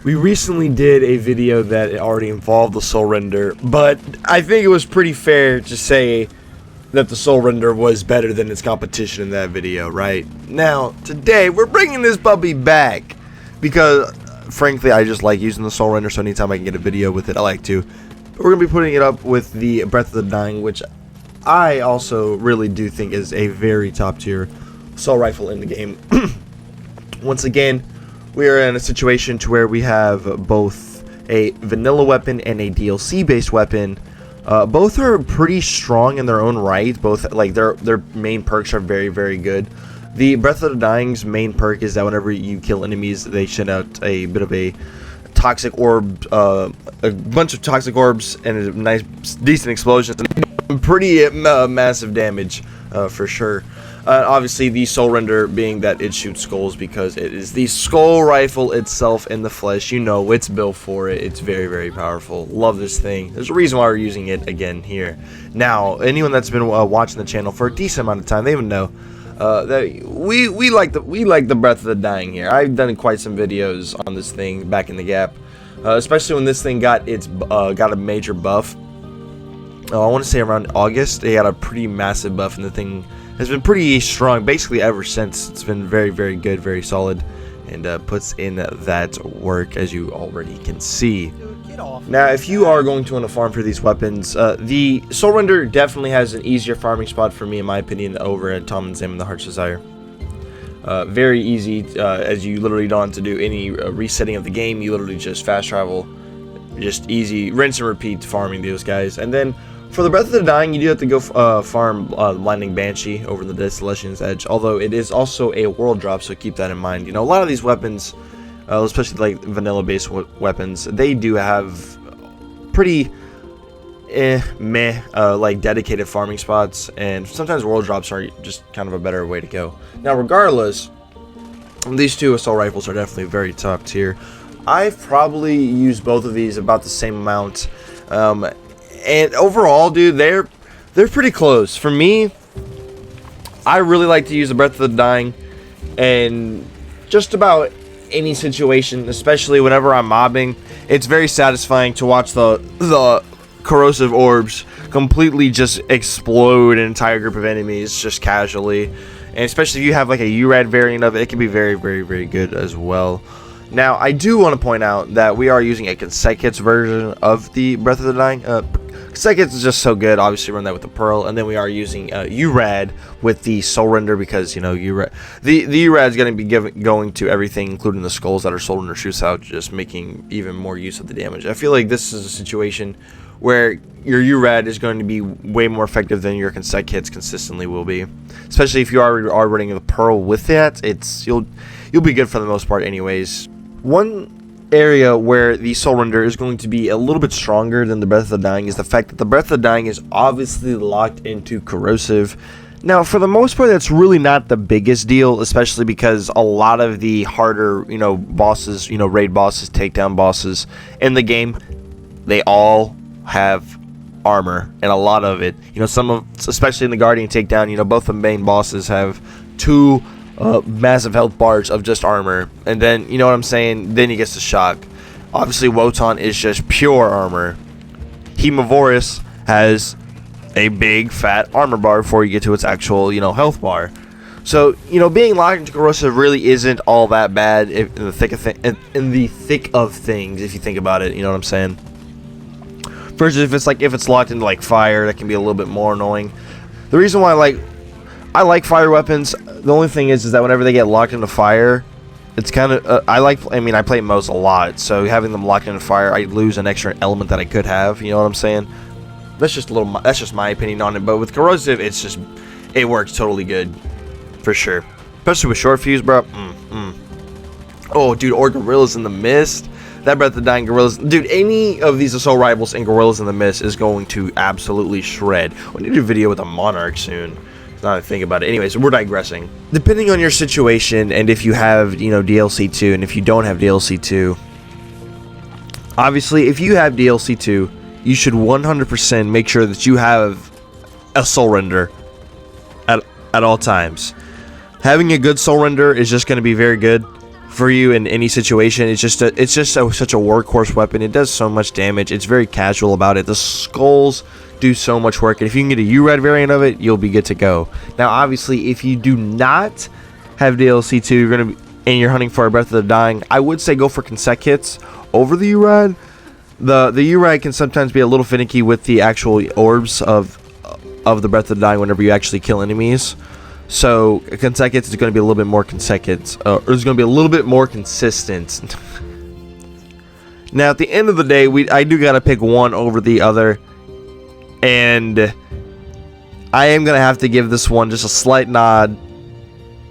We recently did a video that already involved the Soulrender, but I think it was pretty fair to say that the Soulrender was better than its competition in that video, right? Now, today, we're bringing this puppy back because, frankly, I just like using the Soulrender, so anytime I can get a video with it, I like to. But we're going to be putting it up with the Breath of the Dying, which I also really do think is a very top-tier assault rifle in the game. Once again, we are in a situation to where we have both a vanilla weapon and a DLC-based weapon. Both are pretty strong in their own right. Both, like, their main perks are very, very good. The Breath of the Dying's main perk is that whenever you kill enemies, they send out a bit of a toxic orb, a bunch of toxic orbs, and a nice, decent explosions, and pretty massive damage, for sure. Obviously, the Soulrender being that it shoots skulls because it is the skull rifle itself in the flesh. You know, it's built for it. It's very, very powerful. Love this thing. There's a reason why we're using it again here. Now, anyone that's been watching the channel for a decent amount of time, they would know that we like the Breath of the Dying here. I've done quite some videos on this thing back in the gap, especially when this thing got a major buff. I want to say around August, they had a pretty massive buff, and the thing has been pretty strong basically ever since. It's been very, very good, very solid, and puts in that work, as you already can see. Now, if you are going to want to farm for these weapons, the Soulrender definitely has an easier farming spot for me, in my opinion, over at Tom and Sam and the Heart's Desire. Very easy, as you literally don't have to do any resetting of the game. You literally just fast travel, just easy rinse and repeat farming those guys. And then for the Breath of the Dying, you do have to go farm Lightning Banshee over the Desolation's Edge, although it is also a world drop, so keep that in mind. You know, a lot of these weapons, especially like vanilla-based weapons, they do have pretty like dedicated farming spots, and sometimes world drops are just kind of a better way to go. Now, regardless, these two assault rifles are definitely very top tier. I've probably used both of these about the same amount. And overall, dude, they're pretty close. For me, I really like to use the Breath of the Dying in just about any situation, especially whenever I'm mobbing. It's very satisfying to watch the corrosive orbs completely just explode an entire group of enemies just casually. And especially if you have like a URAD variant of it, it can be very, very, very good as well. Now, I do want to point out that we are using a Consecutive version of the Breath of the Dying. Consecutive is just so good. Obviously, run that with the Pearl, and then we are using URAD with the Soulrender because, you know, the URAD is going to be going to everything, including the skulls that our Soulrender shoots out, just making even more use of the damage. I feel like this is a situation where your URAD is going to be way more effective than your Consecutive consistently will be, especially if you are running the Pearl with that. You'll be good for the most part, anyways. One area where the Soulrender is going to be a little bit stronger than the Breath of the Dying is the fact that the Breath of the Dying is obviously locked into corrosive. Now, for the most part, that's really not the biggest deal, especially because a lot of the harder, you know, bosses, you know, raid bosses, takedown bosses in the game, they all have armor, and a lot of it, you know, especially in the Guardian takedown, you know, both the main bosses have two massive health bars of just armor, and then, you know what I'm saying, then he gets the shock. Obviously, Wotan is just pure armor. Hemovorus has a big fat armor bar before you get to its actual, you know, health bar. So, you know, being locked into corrosive really isn't all that bad in the thick of things, if you think about it. You know what I'm saying? Versus if it's locked into like fire, that can be a little bit more annoying. The reason why I like fire weapons, the only thing is that whenever they get locked into fire, it's kind of, I play MOs a lot, so having them locked into fire, I lose an extra element that I could have, you know what I'm saying? That's just my opinion on it, but with corrosive, it works totally good, for sure. Especially with short fuse, bro. Oh, dude, or Gorillas in the Mist. That Breath of the Dying Gorillas, dude, any of these assault rifles and Gorillas in the Mist is going to absolutely shred. We need to do a video with a Monarch soon. Now that I think about it. Anyways, we're digressing. Depending on your situation, and if you have, you know, DLC 2, and if you don't have DLC 2, obviously, if you have DLC 2, you should 100% make sure that you have a Soulrender at all times. Having a good Soulrender is just going to be very good for you in any situation. It's just such a workhorse weapon. It does so much damage. It's very casual about it. The skulls do so much work, and if you can get a URED variant of it, you'll be good to go. Now, obviously, if you do not have DLC 2, and you're hunting for a Breath of the Dying, I would say go for consec kits over the URED. The URED can sometimes be a little finicky with the actual orbs of the Breath of the Dying whenever you actually kill enemies. So consec kits is going to be a little bit more consistent. Now, at the end of the day, I do got to pick one over the other, and I am going to have to give this one just a slight nod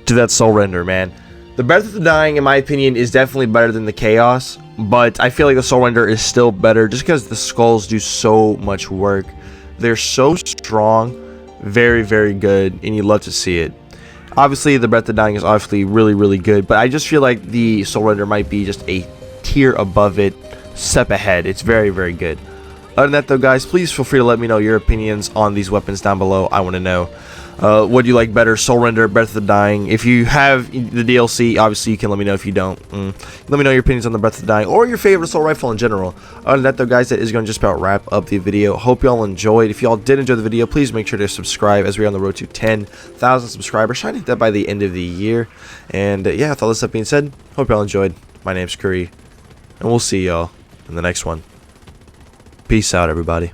to that Soulrender, man. The Breath of the Dying, in my opinion, is definitely better than the Chaos, but I feel like the Soulrender is still better just because the skulls do so much work. They're so strong, very, very good, and you love to see it. Obviously, the Breath of the Dying is obviously really, really good, but I just feel like the Soulrender might be just a tier above it, step ahead. It's very, very good. Other than that, though, guys, please feel free to let me know your opinions on these weapons down below. I want to know. What do you like better, Soulrender, Breath of the Dying? If you have the DLC, obviously you can let me know. If you don't, let me know your opinions on the Breath of the Dying or your favorite assault rifle in general. Other than that, though, guys, that is going to just about wrap up the video. Hope y'all enjoyed. If y'all did enjoy the video, please make sure to subscribe as we're on the road to 10,000 subscribers. Trying to hit that by the end of the year. And yeah, with all this stuff being said, hope y'all enjoyed. My name's Kree, and we'll see y'all in the next one. Peace out, everybody.